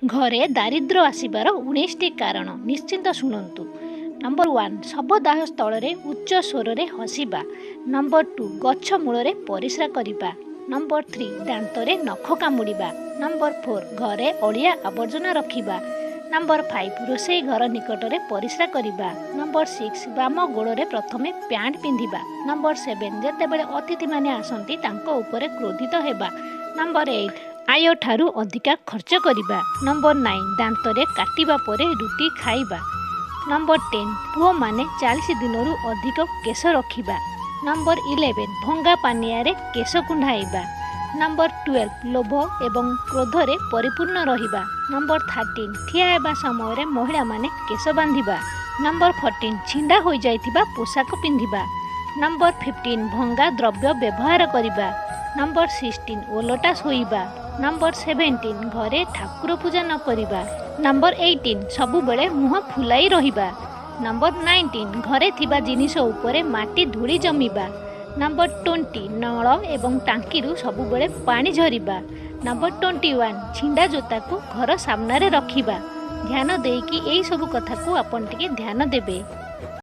घरे दारिद्र आसबार 19टी कारण निश्चिंत शुणु। नंबर 1 शवदाह स्थल उच्च स्वर में हसवा। नंबर 2 गछ मूल परिस्रा करवा। नंबर 3 दांतरे नख कामुड़ा। नंबर 4 घरे अड़िया आवर्जना रखा। नंबर 5 रोषेई घर निकट में परिस्रा करवा। नंबर 6 बाम गोड़े प्रथम पैंट पिंधा। नंबर 7 जितेबाला अतिथि माने आसती क्रोधित होगा। नंबर 8 आय ठारू अधिका खर्च करवा। नंबर 9 दांतरे काटिबा परे रुटी खाइबा। नंबर 10 पुओ माने 40 दिन अधिक केश रखिबा। नंबर 11 भंगा पानिया रे केश कुंडाइबा। नंबर 12 लोभ एवं क्रोधरे परिपूर्ण रहिबा। नंबर 13 ठिया हेबा समय रे महिला माने केश बांधिबा। नंबर 14 छिंडा हो जाइथिबा पोशाक पिंधिबा। नंबर 15 भंगा द्रव्य व्यवहार करवा। नंबर 16 ओलटा शोइबा। नंबर 17 घरे ठाकुर पूजा न करवा। नंबर 18 सबु बेले मुह फुलाई रहिबा। नंबर 19 घरे थिबा जिनिस उपरे माटी धूली जमीबा। नंबर 20 नल एवं टांकी सबु बेले पानी झरिबा। नंबर 21 छिंडा जोता को घर सामने रखिबा। ध्यान देकी एई सब कथा को आपण टिके ध्यान देबे।